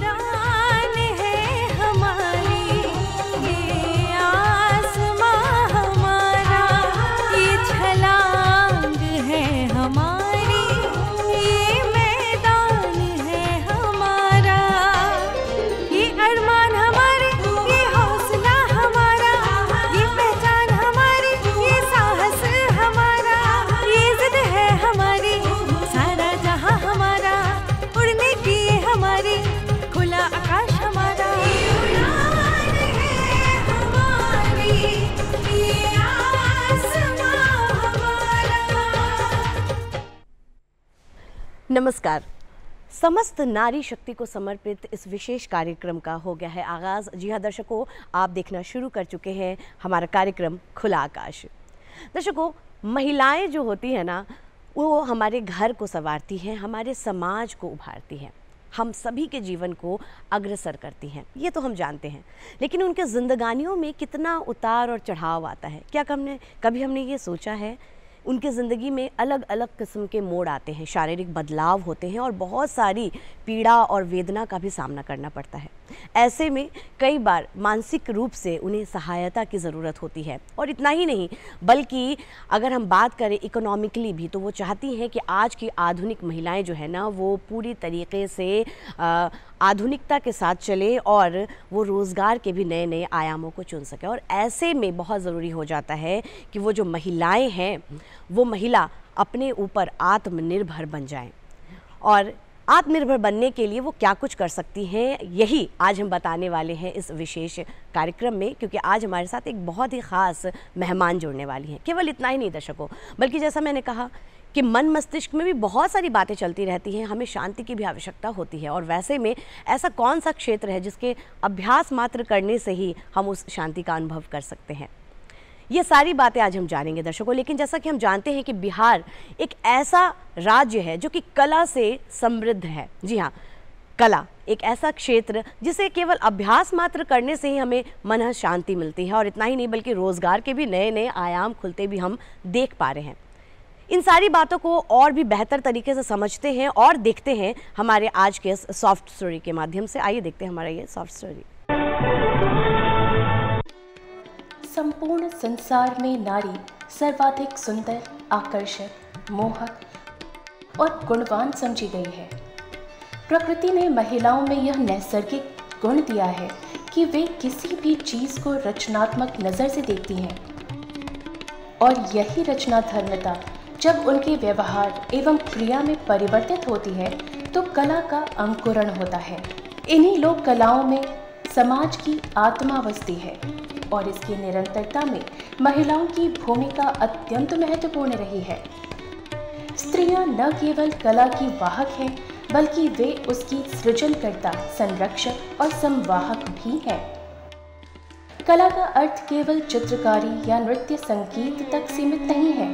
उड़ान है हमारी, ये आसमां हमारा, ये छलांग है हमारी, ये मैदान है हमारा, ये अरमान हमारे, ये हौसला हमारा, ये पहचान हमारी, ये साहस हमारा, ये जिद है हमारी, सारा जहां हमारा, उड़ने की ये हमारी, खुला आकाश हमारा, ये उड़ान है हमारी, ये आसमां हमारा। नमस्कार। समस्त नारी शक्ति को समर्पित इस विशेष कार्यक्रम का हो गया है आगाज़। जी हाँ दर्शकों, आप देखना शुरू कर चुके हैं हमारा कार्यक्रम खुला आकाश। दर्शकों, महिलाएं जो होती हैं ना, वो हमारे घर को संवारती हैं, हमारे समाज को उभारती हैं, हम सभी के जीवन को अग्रसर करती हैं, ये तो हम जानते हैं। लेकिन उनके ज़िंदगानियों में कितना उतार और चढ़ाव आता है, क्या कभी हमने ये सोचा है? उनके ज़िंदगी में अलग अलग किस्म के मोड़ आते हैं, शारीरिक बदलाव होते हैं और बहुत सारी पीड़ा और वेदना का भी सामना करना पड़ता है। ऐसे में कई बार मानसिक रूप से उन्हें सहायता की ज़रूरत होती है। और इतना ही नहीं, बल्कि अगर हम बात करें इकोनॉमिकली भी, तो वो चाहती हैं कि आज की आधुनिक महिलाएं जो है ना, वो पूरी तरीके से आधुनिकता के साथ चले और वो रोज़गार के भी नए नए आयामों को चुन सके। और ऐसे में बहुत ज़रूरी हो जाता है कि वो जो महिलाएं हैं, वो महिला अपने ऊपर आत्मनिर्भर बन जाएं। और आत्मनिर्भर बनने के लिए वो क्या कुछ कर सकती हैं, यही आज हम बताने वाले हैं इस विशेष कार्यक्रम में। क्योंकि आज हमारे साथ एक बहुत ही ख़ास मेहमान जुड़ने वाली हैं। केवल इतना ही नहीं दर्शकों, बल्कि जैसा मैंने कहा कि मन मस्तिष्क में भी बहुत सारी बातें चलती रहती हैं, हमें शांति की भी आवश्यकता होती है। और वैसे में ऐसा कौन सा क्षेत्र है जिसके अभ्यास मात्र करने से ही हम उस शांति का अनुभव कर सकते हैं? ये सारी बातें आज हम जानेंगे दर्शकों। लेकिन जैसा कि हम जानते हैं कि बिहार एक ऐसा राज्य है जो कि कला से समृद्ध है। जी हाँ, कला एक ऐसा क्षेत्र जिसे केवल अभ्यास मात्र करने से ही हमें मन शांति मिलती है। और इतना ही नहीं, बल्कि रोज़गार के भी नए नए आयाम खुलते भी हम देख पा रहे हैं। इन सारी बातों को और भी बेहतर तरीके से समझते हैं और देखते हैं हमारे आज के सॉफ्ट स्टोरी के माध्यम से। आइए देखते हैं हमारा ये सॉफ्ट स्टोरी। संपूर्ण संसार में नारी सर्वाधिक सुंदर, आकर्षक, मोहक और गुणवान समझी गई है। प्रकृति ने महिलाओं में यह नैसर्गिक गुण दिया है कि वे किसी भी चीज को रचनात्मक नजर से देखती हैं। और यही रचनाधर्मिता जब उनके व्यवहार एवं क्रिया में परिवर्तित होती है तो कला का अंकुरण होता है। इन्हीं लोक कलाओं में समाज की आत्मा बसती है और इसकी निरंतरता में महिलाओं की भूमिका अत्यंत महत्वपूर्ण रही है। स्त्रियां न केवल कला की वाहक हैं, बल्कि वे उसकी सृजनकर्ता, संरक्षक और संवाहक भी हैं। कला का अर्थ केवल चित्रकारी या नृत्य संगीत तक सीमित नहीं है,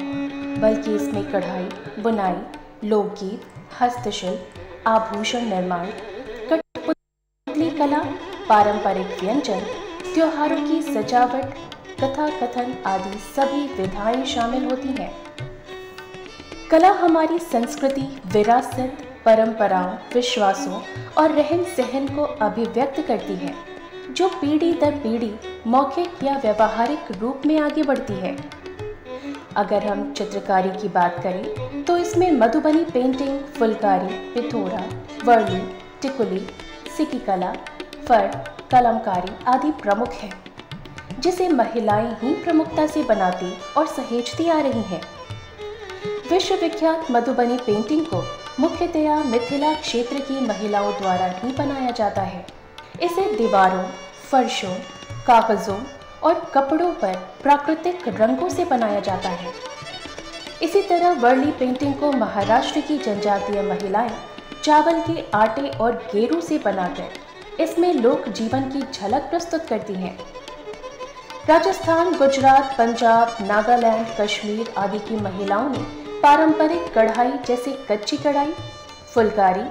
बल्कि इसमें कढ़ाई, बुनाई, लोकगीत, हस्तशिल्प, आभूषण निर्माण, कठपुतली कला, पारंपरिक व्यंजन, त्योहारों की सजावट, कथा कथन आदि सभी विधाएं शामिल होती हैं। कला हमारी संस्कृति, विरासत, परंपराओं, विश्वासों और रहन सहन को अभिव्यक्त करती है, जो पीढ़ी दर पीढ़ी मौखिक या व्यावहारिक रूप में आगे बढ़ती है। अगर हम चित्रकारी की बात करें तो इसमें मधुबनी पेंटिंग, फुलकारी, पिथोरा, वर्ली, टिकुली, सिक्की कला, फर्द, कलमकारी आदि प्रमुख हैं, जिसे महिलाएं ही प्रमुखता से बनाती और सहेजती आ रही हैं। विश्वविख्यात मधुबनी पेंटिंग को मुख्यतया मिथिला क्षेत्र की महिलाओं द्वारा ही बनाया जाता है। इसे दीवारों, फर्शों, कागजों और कपड़ों पर प्राकृतिक रंगों से बनाया जाता है। इसी तरह वर्ली पेंटिंग को महाराष्ट्र की जनजातीय महिलाएं चावल के आटे और गेरू से बनाकर इसमें लोक जीवन की झलक प्रस्तुत करती हैं। राजस्थान, गुजरात, पंजाब, नागालैंड, कश्मीर आदि की महिलाओं ने पारंपरिक कढ़ाई जैसे कच्ची कढ़ाई, फुलकारी,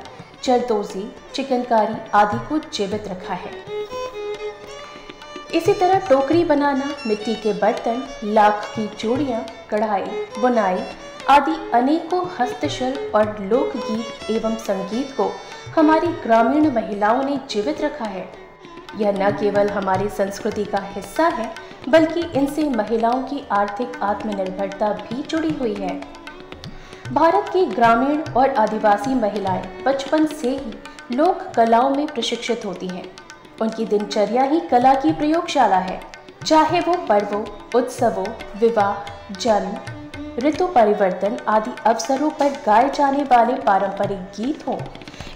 जरदोजी, चिकनकारी आदि को जीवित रखा है। इसी तरह टोकरी बनाना, मिट्टी के बर्तन, लाख की चूड़ियाँ, कढ़ाई, बुनाई, आदि अनेकों हस्तशिल्प और लोकगीत एवं संगीत को हमारी ग्रामीण महिलाओं ने जीवित रखा है। यह न केवल हमारी संस्कृति का हिस्सा है, बल्कि इनसे महिलाओं की आर्थिक आत्मनिर्भरता भी जुड़ी हुई है। भारत की ग्रामीण और आदिवासी महिलाएं बचपन से ही लोक कलाओं में प्रशिक्षित होती हैं। उनकी दिनचर्या ही कला की प्रयोगशाला है। चाहे वो पर्वों, उत्सवों, विवाह, जन्म, ऋतु परिवर्तन आदि अवसरों पर गाए जाने वाले पारंपरिक गीत हों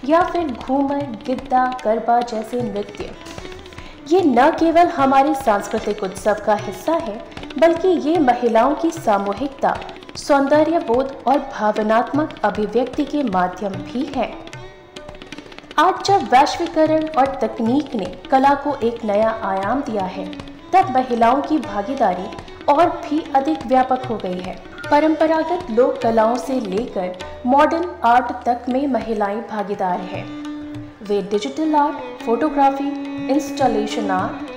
या फिर घूमर, गिद्दा, गरबा जैसे नृत्य, ये न केवल हमारे सांस्कृतिक उत्सव का हिस्सा है, बल्कि ये महिलाओं की सामूहिकता, सौंदर्य बोध और भावनात्मक अभिव्यक्ति के माध्यम भी है। आज जब वैश्वीकरण और तकनीक ने कला को एक नया आयाम दिया है, तब महिलाओं की भागीदारी और भी अधिक व्यापक हो गई है। परंपरागत लोक कलाओं से लेकर मॉडर्न आर्ट तक में महिलाएं भागीदार हैं। वे digital art, photography, installation art,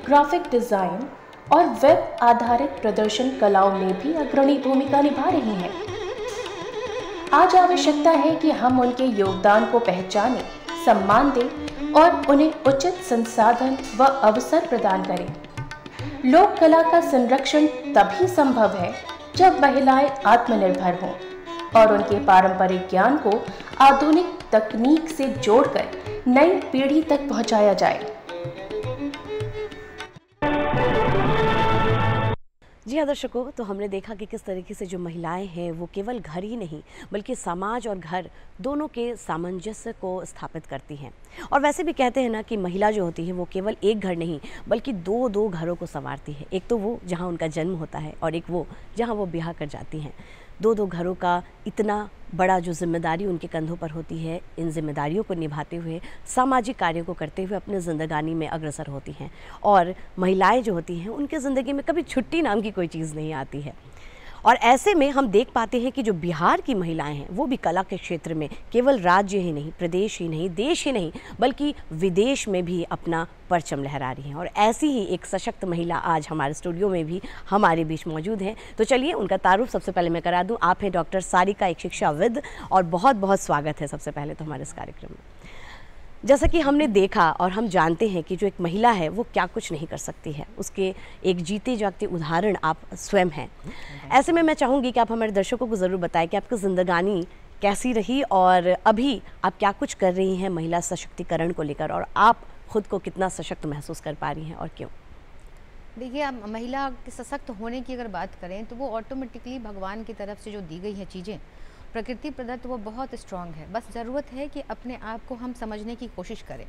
graphic design और वेब आधारित प्रदर्शन कलाओं में भी अग्रणी भूमिका निभा रही हैं। आज आवश्यकता है कि हम उनके योगदान को पहचानें, सम्मान दें और उन्हें उचित संसाधन व अवसर प्रदान करें। लोक कला का संरक्षण तभी संभव है जब महिलाएं आत्मनिर्भर हों और उनके पारंपरिक ज्ञान को आधुनिक तकनीक से जोड़कर नई पीढ़ी तक पहुंचाया जाए। जी हाँ दर्शकों, तो हमने देखा कि किस तरीके से जो महिलाएं हैं वो केवल घर ही नहीं बल्कि समाज और घर दोनों के सामंजस्य को स्थापित करती हैं। और वैसे भी कहते हैं ना कि महिला जो होती है वो केवल एक घर नहीं बल्कि दो दो घरों को संवारती है। एक तो वो जहाँ उनका जन्म होता है और एक वो जहाँ वो ब्याह कर जाती हैं। दो दो घरों का इतना बड़ा जो जिम्मेदारी उनके कंधों पर होती है, इन जिम्मेदारियों को निभाते हुए सामाजिक कार्यों को करते हुए अपने ज़िंदगानी में अग्रसर होती हैं। और महिलाएं जो होती हैं उनके ज़िंदगी में कभी छुट्टी नाम की कोई चीज़ नहीं आती है। और ऐसे में हम देख पाते हैं कि जो बिहार की महिलाएं हैं वो भी कला के क्षेत्र में केवल राज्य ही नहीं, प्रदेश ही नहीं, देश ही नहीं बल्कि विदेश में भी अपना परचम लहरा रही हैं। और ऐसी ही एक सशक्त महिला आज हमारे स्टूडियो में भी हमारे बीच मौजूद हैं। तो चलिए उनका तारुफ सबसे पहले मैं करा दूं। आप हैं डॉक्टर सारिका, एक शिक्षाविद, और बहुत बहुत स्वागत है सबसे पहले तो हमारे इस कार्यक्रम में। जैसा कि हमने देखा और हम जानते हैं कि जो एक महिला है वो क्या कुछ नहीं कर सकती है, उसके एक जीते जागते उदाहरण आप स्वयं हैं। ऐसे में मैं चाहूँगी कि आप हमारे दर्शकों को ज़रूर बताएं कि आपकी ज़िंदगानी कैसी रही और अभी आप क्या कुछ कर रही हैं महिला सशक्तिकरण को लेकर, और आप खुद को कितना सशक्त महसूस कर पा रही हैं और क्यों। देखिए, अब महिला के सशक्त होने की अगर बात करें तो वो ऑटोमेटिकली भगवान की तरफ से जो दी गई हैं चीज़ें प्रकृति प्रदत्त, वो बहुत स्ट्रांग है। बस ज़रूरत है कि अपने आप को हम समझने की कोशिश करें।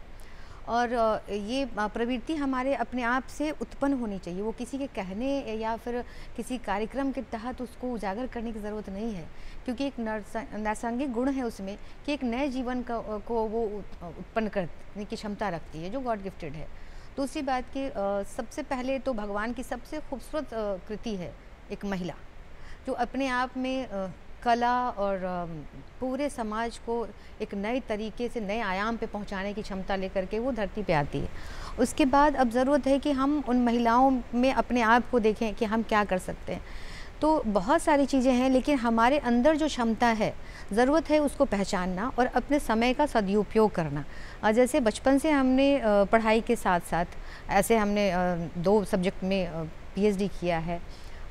और ये प्रवृत्ति हमारे अपने आप से उत्पन्न होनी चाहिए। वो किसी के कहने या फिर किसी कार्यक्रम के तहत उसको उजागर करने की ज़रूरत नहीं है, क्योंकि एक नैसर्गिक गुण है उसमें कि एक नए जीवन को वो उत्पन्न करने की क्षमता रखती है, जो गॉड गिफ्टेड है। दूसरी बात कि सबसे पहले तो भगवान की सबसे खूबसूरत कृति है एक महिला, जो अपने आप में कला और पूरे समाज को एक नए तरीके से नए आयाम पे पहुंचाने की क्षमता लेकर के वो धरती पे आती है। उसके बाद अब ज़रूरत है कि हम उन महिलाओं में अपने आप को देखें कि हम क्या कर सकते हैं। तो बहुत सारी चीज़ें हैं, लेकिन हमारे अंदर जो क्षमता है ज़रूरत है उसको पहचानना और अपने समय का सदुपयोग करना। जैसे बचपन से हमने पढ़ाई के साथ साथ ऐसे हमने 2 सब्जेक्ट में PhD किया है,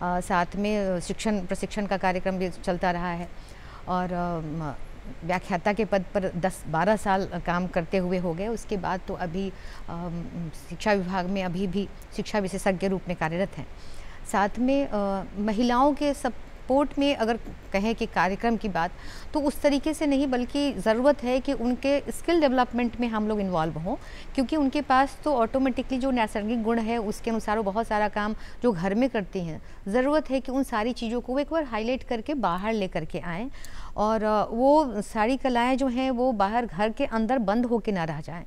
साथ में प्रशिक्षण का कार्यक्रम भी चलता रहा है, और व्याख्याता के पद पर 10-12 साल काम करते हुए हो गए। उसके बाद तो अभी शिक्षा विभाग में अभी भी शिक्षा विशेषज्ञ के रूप में कार्यरत हैं। साथ में महिलाओं के सपोर्ट में अगर कहें कि कार्यक्रम की बात, तो उस तरीके से नहीं, बल्कि ज़रूरत है कि उनके स्किल डेवलपमेंट में हम लोग इन्वॉल्व हों, क्योंकि उनके पास तो ऑटोमेटिकली जो नैसर्गिक गुण है उसके अनुसार वो बहुत सारा काम जो घर में करती हैं। ज़रूरत है कि उन सारी चीज़ों को एक बार हाईलाइट करके बाहर ले करके आएँ, और वो सारी कलाएँ जो हैं वो बाहर घर के अंदर बंद होके ना रह जाएँ।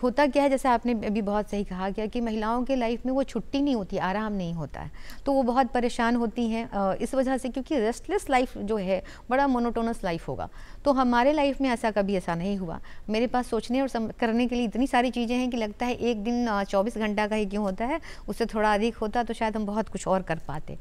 होता क्या है, जैसे आपने अभी बहुत सही कहा गया कि महिलाओं के लाइफ में वो छुट्टी नहीं होती, आराम नहीं होता है, तो वो बहुत परेशान होती हैं इस वजह से, क्योंकि रेस्टलेस लाइफ जो है बड़ा मोनोटोनस लाइफ होगा। तो हमारे लाइफ में कभी ऐसा नहीं हुआ। मेरे पास सोचने और करने के लिए इतनी सारी चीज़ें हैं कि लगता है एक दिन 24 घंटा का ही क्यों होता है, उससे थोड़ा अधिक होता तो शायद हम बहुत कुछ और कर पाते।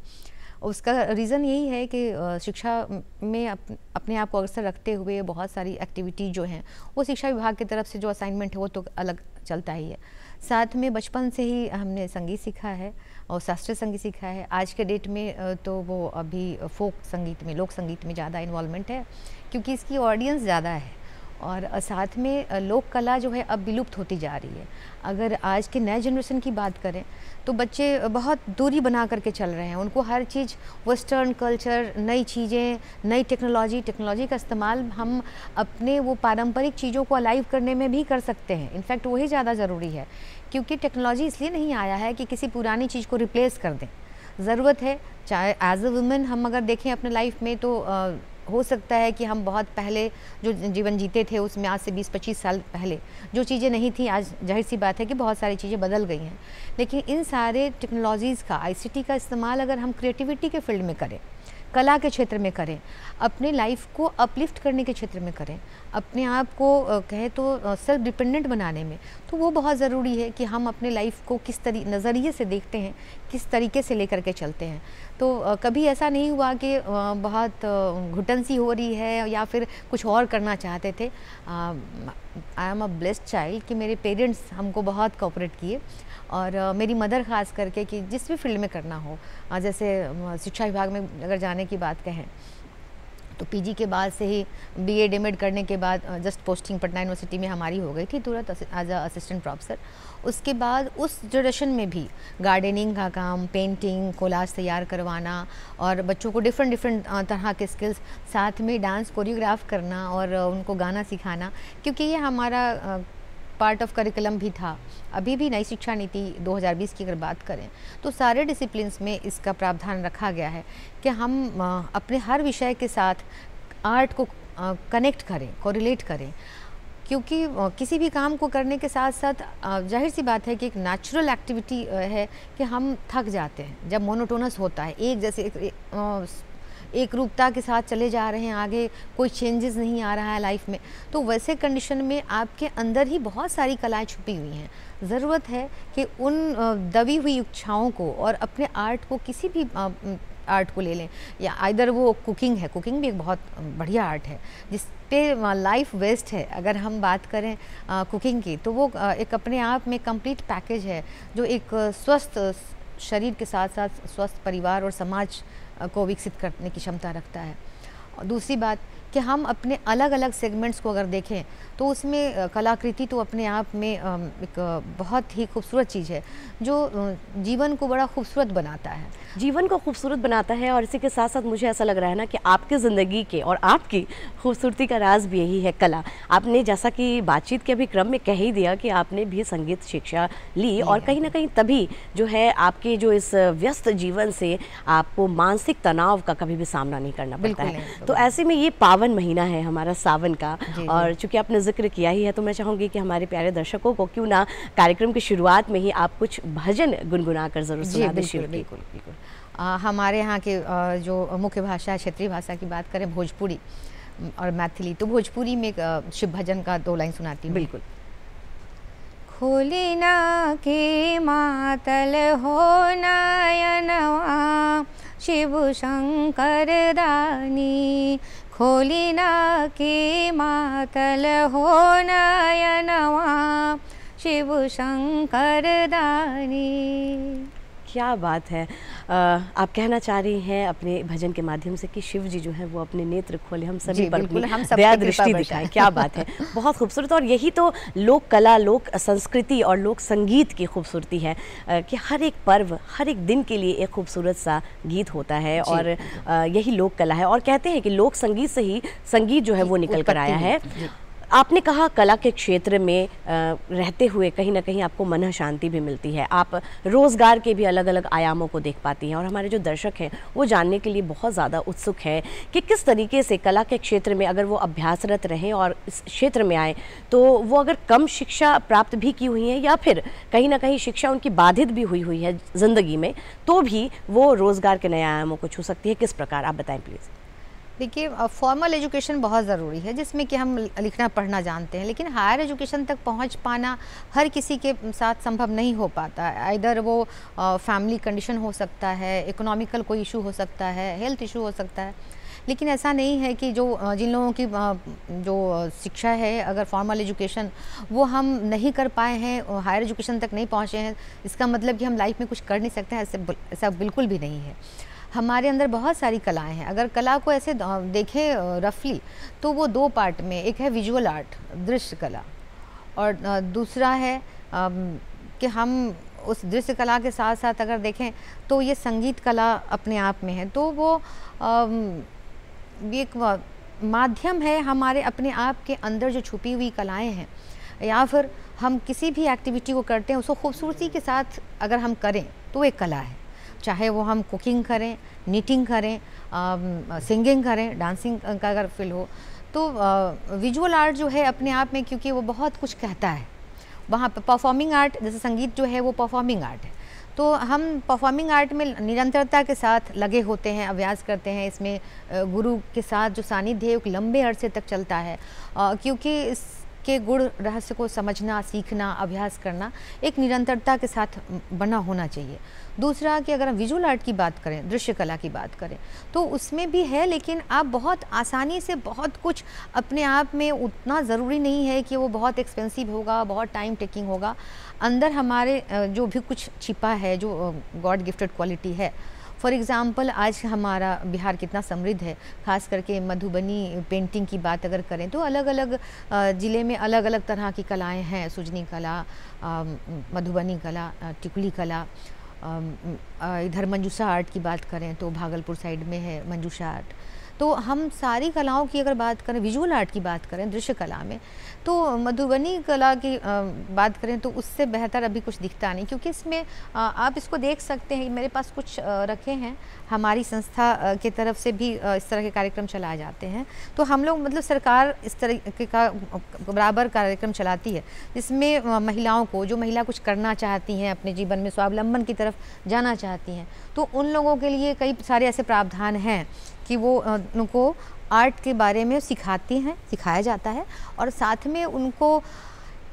उसका रीज़न यही है कि शिक्षा में अपने आप को अग्रसर रखते हुए बहुत सारी एक्टिविटी जो हैं वो शिक्षा विभाग की तरफ से जो असाइनमेंट है वो तो अलग चलता ही है। साथ में बचपन से ही हमने संगीत सीखा है और शास्त्रीय संगीत सीखा है। आज के डेट में तो वो अभी फोक संगीत में, लोक संगीत में ज़्यादा इन्वॉल्वमेंट है क्योंकि इसकी ऑडियंस ज़्यादा है। और साथ में लोक कला जो है अब विलुप्त होती जा रही है। अगर आज के नए जनरेशन की बात करें तो बच्चे बहुत दूरी बना करके चल रहे हैं। उनको हर चीज़ वेस्टर्न कल्चर, नई चीज़ें, नई टेक्नोलॉजी का इस्तेमाल हम अपने वो पारंपरिक चीज़ों को अलाइव करने में भी कर सकते हैं। इनफैक्ट वही ज़्यादा ज़रूरी है क्योंकि टेक्नोलॉजी इसलिए नहीं आया है कि किसी पुरानी चीज़ को रिप्लेस कर दें। ज़रूरत है, चाहे एज अ वुमेन हम अगर देखें अपने लाइफ में तो हो सकता है कि हम बहुत पहले जो जीवन जीते थे उसमें आज से 20-25 साल पहले जो चीज़ें नहीं थी, आज जाहिर सी बात है कि बहुत सारी चीज़ें बदल गई हैं। लेकिन इन सारे टेक्नोलॉजीज़ का, ICT का इस्तेमाल अगर हम क्रिएटिविटी के फील्ड में करें, कला के क्षेत्र में करें, अपने लाइफ को अपलिफ्ट करने के क्षेत्र में करें, अपने आप को कहे तो सेल्फ डिपेंडेंट बनाने में, तो वो बहुत ज़रूरी है कि हम अपने लाइफ को किस नज़रिए से देखते हैं, किस तरीके से लेकर के चलते हैं। तो कभी ऐसा नहीं हुआ कि बहुत घुटन सी हो रही है या फिर कुछ और करना चाहते थे। I am a blessed child कि मेरे पेरेंट्स हमको बहुत कोऑपरेट किए और मेरी मदर ख़ास करके कि जिस भी फील्ड में करना हो, जैसे शिक्षा विभाग में अगर जाने की बात कहें तो PG के बाद से ही BA MAd करने के बाद जस्ट पोस्टिंग पटना यूनिवर्सिटी में हमारी हो गई थी तुरंत एज अ असिस्टेंट प्रोफेसर। उसके बाद उस जनरेशन में भी गार्डनिंग का काम, पेंटिंग, कोलाज तैयार करवाना और बच्चों को डिफरेंट तरह के स्किल्स, साथ में डांस कोरियोग्राफ करना और उनको गाना सिखाना, क्योंकि ये हमारा पार्ट ऑफ करिकुलम भी था। अभी भी नई शिक्षा नीति 2020 की अगर बात करें तो सारे डिसिप्लिन्स में इसका प्रावधान रखा गया है कि हम अपने हर विषय के साथ आर्ट को कनेक्ट करें, कोरिलेट करें, क्योंकि किसी भी काम को करने के साथ साथ जाहिर सी बात है कि एक नेचुरल एक्टिविटी है कि हम थक जाते हैं जब मोनोटोनस होता है, एक जैसे एक रूपता के साथ चले जा रहे हैं, आगे कोई चेंजेस नहीं आ रहा है लाइफ में। तो वैसे कंडीशन में आपके अंदर ही बहुत सारी कलाएं छुपी हुई हैं। ज़रूरत है कि उन दबी हुई इच्छाओं को और अपने आर्ट को, किसी भी आर्ट को ले लें, या आइदर वो कुकिंग है, कुकिंग भी एक बहुत बढ़िया आर्ट है जिस पे लाइफ वेस्ट है। अगर हम बात करें कुकिंग की तो वो एक अपने आप में कंप्लीट पैकेज है जो एक स्वस्थ शरीर के साथ साथ स्वस्थ परिवार और समाज को विकसित करने की क्षमता रखता है। और दूसरी बात कि हम अपने अलग अलग सेगमेंट्स को अगर देखें तो उसमें कलाकृति तो अपने आप में एक बहुत ही खूबसूरत चीज़ है जो जीवन को बड़ा खूबसूरत बनाता है, जीवन को खूबसूरत बनाता है। और इसी के साथ साथ मुझे ऐसा लग रहा है ना कि आपकी ज़िंदगी के और आपकी खूबसूरती का राज भी यही है, कला। आपने जैसा कि बातचीत के अभी क्रम में कह ही दिया कि आपने भी संगीत शिक्षा ली और कहीं ना कहीं तभी जो है आपके जो इस व्यस्त जीवन से आपको मानसिक तनाव का कभी भी सामना नहीं करना पड़ता है। तो ऐसे में ये पावन महीना है हमारा सावन का, और चूंकि आपने जिक्र किया ही है तो मैं चाहूँगी कि हमारे प्यारे दर्शकों को क्यों ना कार्यक्रम की शुरुआत में ही आप कुछ भजन गुनगुना कर जरूर सुना दें। बिल्कुल। हमारे यहाँ के जो मुख्य भाषा, क्षेत्रीय भाषा की बात करें भोजपुरी और मैथिली, तो भोजपुरी में शिव भजन का 2 लाइन सुनाती हूँ। बिल्कुल। खोली ना के मातल हो नयनवा शिव शंकर दानी, खोली ना के मातल हो नयनवा शिव शंकर दानी। क्या बात है। आप कहना चाह रही हैं अपने भजन के माध्यम से कि शिव जी जो है वो अपने नेत्र खोले, हम सभी पर दया दृष्टि दिखाएं। क्या बात है, बहुत खूबसूरत। और यही तो लोक कला, लोक संस्कृति और लोक संगीत की खूबसूरती है कि हर एक पर्व, हर एक दिन के लिए एक खूबसूरत सा गीत होता है और यही लोक कला है। और कहते हैं कि लोक संगीत से ही संगीत जो है वो निकल कर आया है। आपने कहा कला के क्षेत्र में रहते हुए कहीं ना कहीं आपको मन शांति भी मिलती है, आप रोज़गार के भी अलग अलग आयामों को देख पाती हैं। और हमारे जो दर्शक हैं वो जानने के लिए बहुत ज़्यादा उत्सुक है कि किस तरीके से कला के क्षेत्र में अगर वो अभ्यासरत रहें और इस क्षेत्र में आए तो वो अगर कम शिक्षा प्राप्त भी की हुई है या फिर कहीं ना कहीं शिक्षा उनकी बाधित भी हुई है ज़िंदगी में, तो भी वो रोज़गार के नए आयामों को छू सकती है। किस प्रकार, आप बताएं प्लीज़। देखिए, फॉर्मल एजुकेशन बहुत ज़रूरी है जिसमें कि हम लिखना पढ़ना जानते हैं, लेकिन हायर एजुकेशन तक पहुंच पाना हर किसी के साथ संभव नहीं हो पाता है। आइदर वो फैमिली कंडीशन हो सकता है, इकोनॉमिकल कोई इशू हो सकता है, हेल्थ इशू हो सकता है। लेकिन ऐसा नहीं है कि जो जिन लोगों की जो शिक्षा है, अगर फॉर्मल एजुकेशन वो हम नहीं कर पाए हैं, हायर एजुकेशन तक नहीं पहुँचे हैं, इसका मतलब कि हम लाइफ में कुछ कर नहीं सकते हैं, ऐसा बिल्कुल भी नहीं है। हमारे अंदर बहुत सारी कलाएं हैं। अगर कला को ऐसे देखें रफली तो वो दो पार्ट में, एक है विजुअल आर्ट, दृश्य कला, और दूसरा है कि हम उस दृश्य कला के साथ साथ अगर देखें तो ये संगीत कला अपने आप में है। तो वो एक माध्यम है हमारे अपने आप के अंदर जो छुपी हुई कलाएं हैं, या फिर हम किसी भी एक्टिविटी को करते हैं उसको खूबसूरती के साथ अगर हम करें तो एक कला है। चाहे वो हम कुकिंग करें, नीटिंग करें, सिंगिंग करें, डांसिंग का अगर फील हो, तो विजुअल आर्ट जो है अपने आप में, क्योंकि वो बहुत कुछ कहता है, वहाँ पे परफॉर्मिंग आर्ट जैसे संगीत जो है वो परफॉर्मिंग आर्ट है। तो हम परफॉर्मिंग आर्ट में निरंतरता के साथ लगे होते हैं, अभ्यास करते हैं। इसमें गुरु के साथ जो सानिध्य है एक लंबे अरसे तक चलता है, क्योंकि इसके गुण रहस्य को समझना, सीखना, अभ्यास करना एक निरंतरता के साथ बना होना चाहिए। दूसरा कि अगर हम विजुअल आर्ट की बात करें, दृश्य कला की बात करें, तो उसमें भी है, लेकिन आप बहुत आसानी से बहुत कुछ अपने आप में, उतना ज़रूरी नहीं है कि वो बहुत एक्सपेंसिव होगा, बहुत टाइम टेकिंग होगा। अंदर हमारे जो भी कुछ छिपा है, जो गॉड गिफ्टेड क्वालिटी है। फॉर एग्ज़ाम्पल आज हमारा बिहार कितना समृद्ध है, ख़ास करके मधुबनी पेंटिंग की बात अगर करें तो अलग अलग ज़िले में अलग अलग तरह की कलाएं हैं। सुजनी कला, मधुबनी कला, टिकुली कला, इधर मंजूषा आर्ट की बात करें तो भागलपुर साइड में है मंजूषा आर्ट। तो हम सारी कलाओं की अगर बात करें, विजुअल आर्ट की बात करें दृश्य कला में, तो मधुबनी कला की बात करें तो उससे बेहतर अभी कुछ दिखता नहीं, क्योंकि इसमें आप इसको देख सकते हैं। मेरे पास कुछ रखे हैं, हमारी संस्था की तरफ से भी इस तरह के कार्यक्रम चलाए जाते हैं। तो हम लोग मतलब सरकार इस तरह का बराबर कार्यक्रम चलाती है जिसमें महिलाओं को, जो महिला कुछ करना चाहती हैं, अपने जीवन में स्वावलंबन की तरफ जाना चाहती हैं, तो उन लोगों के लिए कई सारे ऐसे प्रावधान हैं कि वो उनको आर्ट के बारे में सिखाती हैं, सिखाया जाता है, और साथ में उनको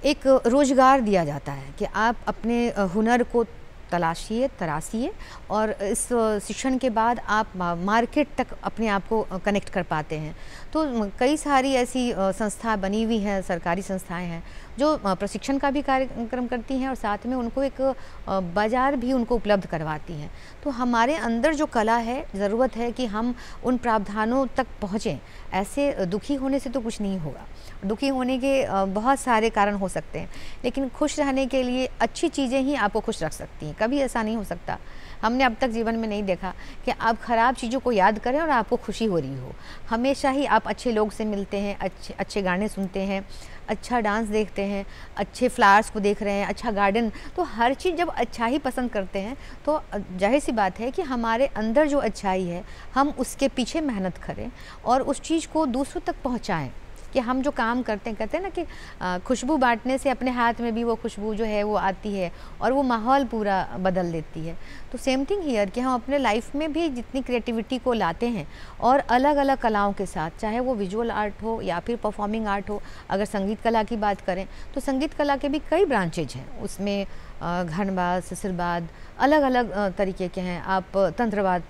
एक रोज़गार दिया जाता है कि आप अपने हुनर को तलाशिए, तराशिए, और इस शिक्षण के बाद आप मार्केट तक अपने आप को कनेक्ट कर पाते हैं। तो कई सारी ऐसी संस्था बनी हुई हैं, सरकारी संस्थाएं हैं जो प्रशिक्षण का भी कार्यक्रम करती हैं और साथ में उनको एक बाज़ार भी उनको उपलब्ध करवाती हैं। तो हमारे अंदर जो कला है, ज़रूरत है कि हम उन प्रावधानों तक पहुँचें। ऐसे दुखी होने से तो कुछ नहीं होगा। दुखी होने के बहुत सारे कारण हो सकते हैं, लेकिन खुश रहने के लिए अच्छी चीज़ें ही आपको खुश रख सकती हैं। कभी ऐसा नहीं हो सकता, हमने अब तक जीवन में नहीं देखा कि आप ख़राब चीज़ों को याद करें और आपको खुशी हो रही हो। हमेशा ही आप अच्छे लोग से मिलते हैं, अच्छे गाने सुनते हैं, अच्छा डांस देखते हैं, अच्छे फ्लावर्स को देख रहे हैं, अच्छा गार्डन, तो हर चीज़ जब अच्छा ही पसंद करते हैं तो जाहिर सी बात है कि हमारे अंदर जो अच्छाई है हम उसके पीछे मेहनत करें और उस चीज़ को दूसरों तक पहुंचाएं। कि हम जो काम करते हैं, कहते हैं ना कि खुशबू बांटने से अपने हाथ में भी वो खुशबू जो है वो आती है और वो माहौल पूरा बदल देती है। तो सेम थिंग हियर कि हम अपने लाइफ में भी जितनी क्रिएटिविटी को लाते हैं और अलग अलग कलाओं के साथ, चाहे वो विजुअल आर्ट हो या फिर परफॉर्मिंग आर्ट हो। अगर संगीत कला की बात करें तो संगीत कला के भी कई ब्रांचेज हैं, उसमें घनबाद, ससुरबाद, अलग अलग तरीके के हैं। आप तंत्रवाद,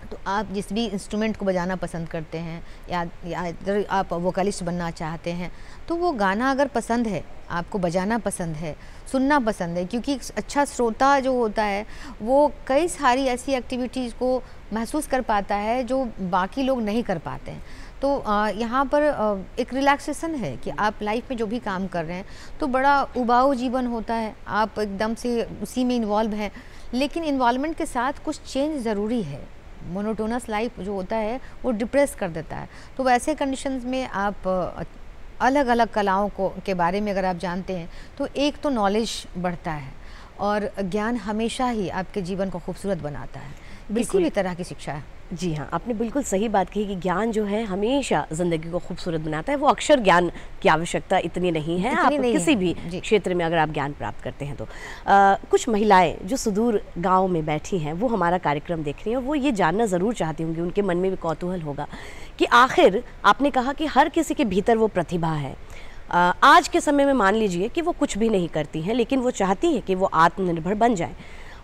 तो आप जिस भी इंस्ट्रूमेंट को बजाना पसंद करते हैं या आप वोकलिस्ट बनना चाहते हैं, तो वो गाना अगर पसंद है, आपको बजाना पसंद है, सुनना पसंद है, क्योंकि अच्छा श्रोता जो होता है वो कई सारी ऐसी एक्टिविटीज़ को महसूस कर पाता है जो बाकी लोग नहीं कर पाते हैं। तो यहाँ पर एक रिलैक्सेशन है कि आप लाइफ में जो भी काम कर रहे हैं तो बड़ा उबाऊ जीवन होता है, आप एकदम से उसी में इन्वॉल्व हैं, लेकिन इन्वॉल्वमेंट के साथ कुछ चेंज ज़रूरी है। मोनोटोनस लाइफ जो होता है वो डिप्रेस कर देता है। तो वैसे कंडीशंस में आप अलग अलग कलाओं के बारे में अगर आप जानते हैं तो एक तो नॉलेज बढ़ता है और ज्ञान हमेशा ही आपके जीवन को खूबसूरत बनाता है। किसी भी तरह की शिक्षा है। जी हाँ, आपने बिल्कुल सही बात कही कि ज्ञान जो है हमेशा ज़िंदगी को खूबसूरत बनाता है। वो अक्षर ज्ञान की आवश्यकता इतनी नहीं है, आप किसी भी क्षेत्र में अगर आप ज्ञान प्राप्त करते हैं तो। कुछ महिलाएं जो सुदूर गांव में बैठी हैं वो हमारा कार्यक्रम देख रही हैं, वो ये जानना ज़रूर चाहती होंगी, उनके मन में भी कौतूहल होगा कि आखिर आपने कहा कि हर किसी के भीतर वो प्रतिभा है। आज के समय में मान लीजिए कि वो कुछ भी नहीं करती हैं, लेकिन वो चाहती हैं कि वो आत्मनिर्भर बन जाएं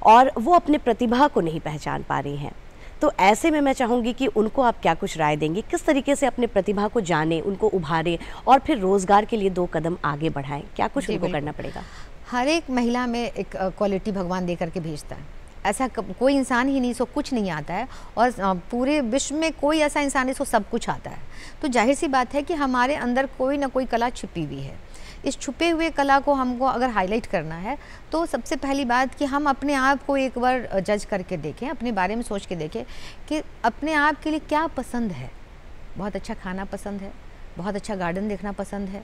और वो अपने प्रतिभा को नहीं पहचान पा रही हैं। तो ऐसे में मैं चाहूँगी कि उनको आप क्या कुछ राय देंगे, किस तरीके से अपने प्रतिभा को जाने, उनको उभारें और फिर रोज़गार के लिए 2 कदम आगे बढ़ाएं, क्या कुछ उनको करना पड़ेगा? हर एक महिला में एक क्वालिटी भगवान दे करके भेजता है। ऐसा कोई इंसान ही नहीं सो कुछ नहीं आता है, और पूरे विश्व में कोई ऐसा इंसान नहीं सो सब कुछ आता है। तो जाहिर सी बात है कि हमारे अंदर कोई ना कोई कला छिपी हुई है। इस छुपे हुए कला को हमको अगर हाईलाइट करना है तो सबसे पहली बात कि हम अपने आप को एक बार जज करके देखें, अपने बारे में सोच के देखें कि अपने आप के लिए क्या पसंद है। बहुत अच्छा खाना पसंद है, बहुत अच्छा गार्डन देखना पसंद है,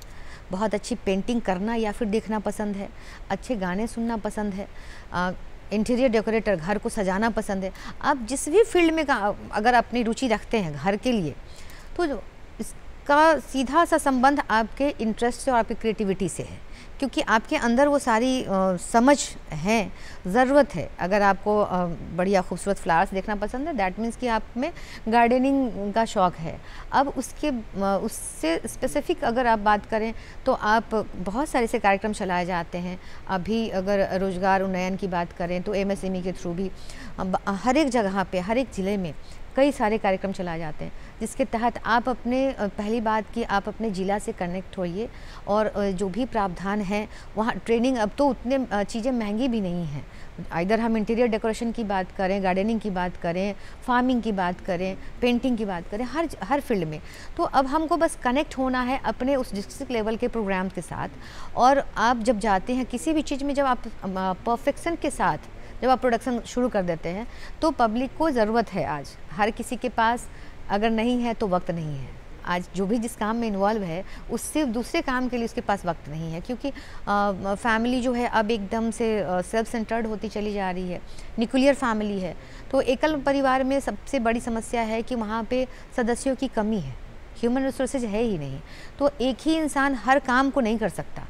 बहुत अच्छी पेंटिंग करना या फिर देखना पसंद है, अच्छे गाने सुनना पसंद है, इंटीरियर डेकोरेटर, घर को सजाना पसंद है। आप जिस भी फील्ड में अगर अपनी रुचि रखते हैं घर के लिए, तो का सीधा सा संबंध आपके इंटरेस्ट से और आपकी क्रिएटिविटी से है, क्योंकि आपके अंदर वो सारी समझ है, ज़रूरत है। अगर आपको बढ़िया खूबसूरत फ्लावर्स देखना पसंद है, दैट मीन्स कि आप में गार्डनिंग का शौक़ है। अब उससे स्पेसिफिक अगर आप बात करें तो आप बहुत सारे से कार्यक्रम चलाए जाते हैं। अभी अगर रोज़गार उन्नयन की बात करें तो MSME के थ्रू भी हर एक जगह पे, हर एक ज़िले में कई सारे कार्यक्रम चलाए जाते हैं, जिसके तहत आप अपने पहली बात कि आप अपने ज़िला से कनेक्ट होइए और जो भी प्रावधान है वहाँ ट्रेनिंग, अब तो उतने चीज़ें महंगी भी नहीं हैं। इधर हम इंटीरियर डेकोरेशन की बात करें, गार्डनिंग की बात करें, फार्मिंग की बात करें, पेंटिंग की बात करें, हर फील्ड में। तो अब हमको बस कनेक्ट होना है अपने उस डिस्ट्रिक्ट लेवल के प्रोग्राम के साथ। और आप जब जाते हैं किसी भी चीज़ में, जब आप परफेक्शन के साथ जब आप प्रोडक्शन शुरू कर देते हैं तो पब्लिक को ज़रूरत है। आज हर किसी के पास अगर नहीं है तो वक्त नहीं है। आज जो भी जिस काम में इन्वॉल्व है उससे दूसरे काम के लिए उसके पास वक्त नहीं है, क्योंकि फैमिली जो है अब एकदम से सेल्फ सेंटर्ड होती चली जा रही है, न्यूक्लियर फैमिली है। तो एकल परिवार में सबसे बड़ी समस्या है कि वहाँ पे सदस्यों की कमी है, ह्यूमन रिसोर्सेज है ही नहीं। तो एक ही इंसान हर काम को नहीं कर सकता।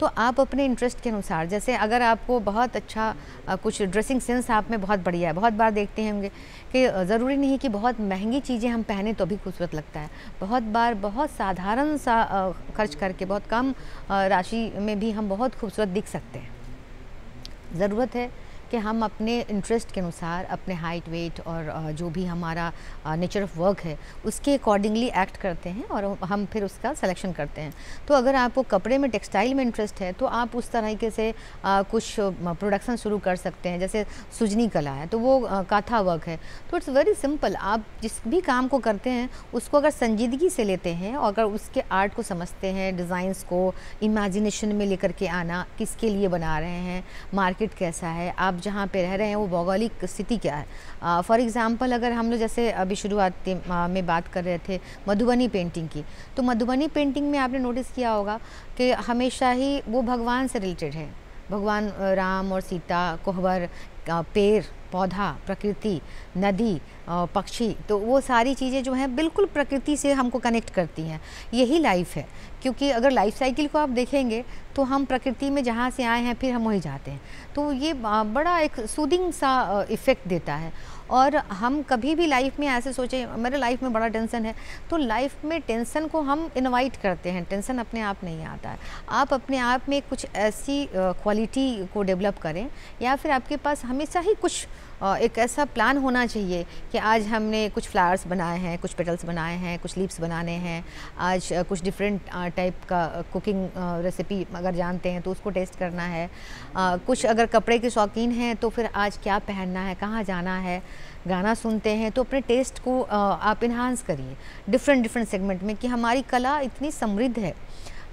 तो आप अपने इंटरेस्ट के अनुसार, जैसे अगर आपको बहुत अच्छा कुछ ड्रेसिंग सेंस आप में बहुत बढ़िया है, बहुत बार देखते होंगे कि ज़रूरी नहीं कि बहुत महंगी चीज़ें हम पहने तो भी खूबसूरत लगता है। बहुत बार बहुत साधारण सा खर्च करके, बहुत कम राशि में भी हम बहुत खूबसूरत दिख सकते हैं। ज़रूरत है कि हम अपने इंटरेस्ट के अनुसार, अपने हाइट, वेट और जो भी हमारा नेचर ऑफ वर्क है उसके अकॉर्डिंगली एक्ट करते हैं और हम फिर उसका सिलेक्शन करते हैं। तो अगर आपको कपड़े में, टेक्सटाइल में इंटरेस्ट है तो आप उस तरीके से कुछ प्रोडक्शन शुरू कर सकते हैं। जैसे सुजनी कला है तो वो काथा वर्क है, तो इट्स वेरी सिंपल। आप जिस भी काम को करते हैं उसको अगर संजीदगी से लेते हैं और अगर उसके आर्ट को समझते हैं, डिज़ाइंस को इमेजिनेशन में लेकर के आना, किसके लिए बना रहे हैं, मार्केट कैसा है, आप जहाँ पे रह रहे हैं वो भौगोलिक स्थिति क्या है। फॉर एग्ज़ाम्पल अगर हम लोग जैसे अभी शुरुआत में बात कर रहे थे मधुबनी पेंटिंग की, तो मधुबनी पेंटिंग में आपने नोटिस किया होगा कि हमेशा ही वो भगवान से रिलेटेड है। भगवान राम और सीता, कोहबर, पेड़ पौधा, प्रकृति, नदी, पक्षी, तो वो सारी चीज़ें जो हैं बिल्कुल प्रकृति से हमको कनेक्ट करती हैं। यही लाइफ है, क्योंकि अगर लाइफ साइकिल को आप देखेंगे तो हम प्रकृति में जहाँ से आए हैं फिर हम वहीं जाते हैं। तो ये बड़ा एक सूदिंग सा इफ़ेक्ट देता है। और हम कभी भी लाइफ में ऐसे सोचे मेरे लाइफ में बड़ा टेंशन है, तो लाइफ में टेंशन को हम इनवाइट करते हैं, टेंशन अपने आप नहीं आता है। आप अपने आप में कुछ ऐसी क्वालिटी को डेवलप करें, या फिर आपके पास हमेशा ही कुछ एक ऐसा प्लान होना चाहिए कि आज हमने कुछ फ्लावर्स बनाए हैं, कुछ पेटल्स बनाए हैं, कुछ लीव्स बनाने हैं, आज कुछ डिफरेंट टाइप का कुकिंग रेसिपी अगर जानते हैं तो उसको टेस्ट करना है, कुछ अगर कपड़े के शौकीन हैं तो फिर आज क्या पहनना है, कहाँ जाना है, गाना सुनते हैं तो अपने टेस्ट को आप इन्हांस करिए डिफरेंट सेगमेंट में कि हमारी कला इतनी समृद्ध है।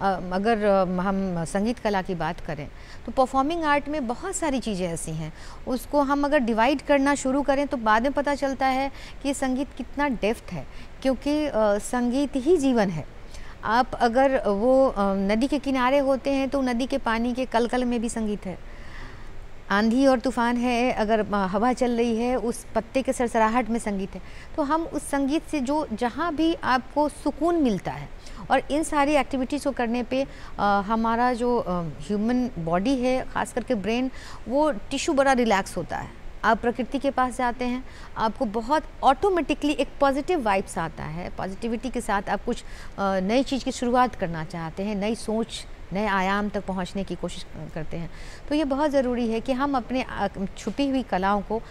अगर हम संगीत कला की बात करें तो परफॉर्मिंग आर्ट में बहुत सारी चीज़ें ऐसी हैं, उसको हम अगर डिवाइड करना शुरू करें तो बाद में पता चलता है कि संगीत कितना डेप्थ है, क्योंकि संगीत ही जीवन है। आप अगर वो नदी के किनारे होते हैं तो नदी के पानी के कलकल में भी संगीत है। आंधी और तूफान है, अगर हवा चल रही है, उस पत्ते के सरसराहट में संगीत है। तो हम उस संगीत से जो जहाँ भी आपको सुकून मिलता है, और इन सारी एक्टिविटीज़ को करने पे हमारा जो ह्यूमन बॉडी है, ख़ास करके ब्रेन, वो टिश्यू बड़ा रिलैक्स होता है। आप प्रकृति के पास जाते हैं, आपको बहुत ऑटोमेटिकली एक पॉजिटिव वाइब्स आता है। पॉजिटिविटी के साथ आप कुछ नई चीज़ की शुरुआत करना चाहते हैं, नई सोच, नए आयाम तक पहुंचने की कोशिश करते हैं। तो ये बहुत ज़रूरी है कि हम अपने छुपी हुई कलाओं को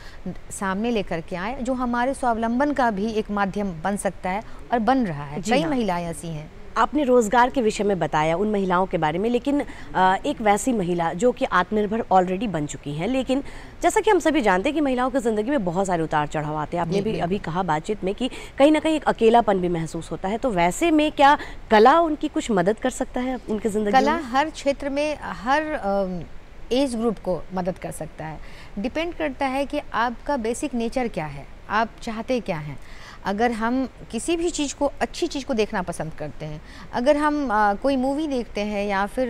सामने लेकर के आएँ, जो हमारे स्वावलंबन का भी एक माध्यम बन सकता है और बन रहा है। कई महिलाएं ऐसी हैं। आपने रोज़गार के विषय में बताया उन महिलाओं के बारे में, लेकिन एक वैसी महिला जो कि आत्मनिर्भर ऑलरेडी बन चुकी हैं, लेकिन जैसा कि हम सभी जानते हैं कि महिलाओं की ज़िंदगी में बहुत सारे उतार चढ़ाव आते हैं। आपने भी अभी कहा बातचीत में कि कहीं ना कहीं एक अकेलापन भी महसूस होता है, तो वैसे में क्या कला उनकी कुछ मदद कर सकता है उनकी ज़िंदगी में? कला हर क्षेत्र में, हर एज ग्रुप को मदद कर सकता है। डिपेंड करता है कि आपका बेसिक नेचर क्या है, आप चाहते क्या हैं। अगर हम किसी भी चीज़ को, अच्छी चीज़ को देखना पसंद करते हैं, अगर हम कोई मूवी देखते हैं या फिर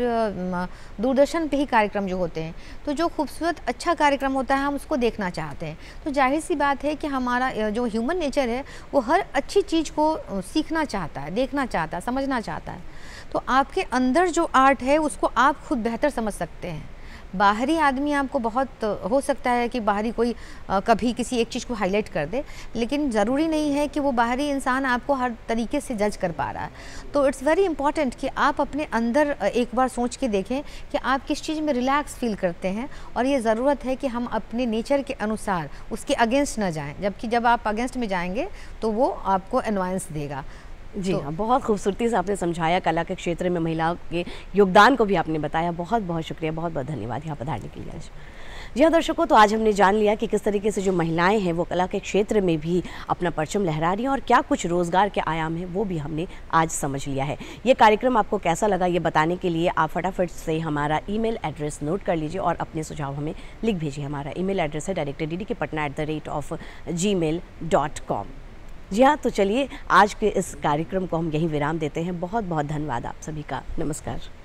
दूरदर्शन पे ही कार्यक्रम जो होते हैं, तो जो खूबसूरत अच्छा कार्यक्रम होता है हम उसको देखना चाहते हैं। तो जाहिर सी बात है कि हमारा जो ह्यूमन नेचर है वो हर अच्छी चीज़ को सीखना चाहता है, देखना चाहता है, समझना चाहता है। तो आपके अंदर जो आर्ट है उसको आप खुद बेहतर समझ सकते हैं। बाहरी आदमी आपको बहुत हो सकता है कि बाहरी कोई कभी किसी एक चीज़ को हाईलाइट कर दे, लेकिन ज़रूरी नहीं है कि वो बाहरी इंसान आपको हर तरीके से जज कर पा रहा है। तो इट्स वेरी इंपॉर्टेंट कि आप अपने अंदर एक बार सोच के देखें कि आप किस चीज़ में रिलैक्स फील करते हैं, और ये ज़रूरत है कि हम अपने नेचर के अनुसार उसके अगेंस्ट न जाएँ, जबकि जब आप अगेंस्ट में जाएंगे तो वो आपको अनवायंस देगा। जी हाँ, बहुत खूबसूरती से आपने समझाया, कला के क्षेत्र में महिलाओं के योगदान को भी आपने बताया। बहुत बहुत शुक्रिया, बहुत बहुत धन्यवाद यहाँ पधारने के लिए। आज जी हाँ दर्शकों, तो आज हमने जान लिया कि किस तरीके से जो महिलाएं हैं वो कला के क्षेत्र में भी अपना परचम लहरा रही हैं, और क्या कुछ रोज़गार के आयाम हैं वो भी हमने आज समझ लिया है। ये कार्यक्रम आपको कैसा लगा ये बताने के लिए आप फटाफट से हमारा ईमेल एड्रेस नोट कर लीजिए और अपने सुझाव हमें लिख भेजिए। हमारा ईमेल एड्रेस है directorddkpatna@gmail.com। जी हाँ, तो चलिए आज के इस कार्यक्रम को हम यहीं विराम देते हैं। बहुत बहुत धन्यवाद आप सभी का। नमस्कार।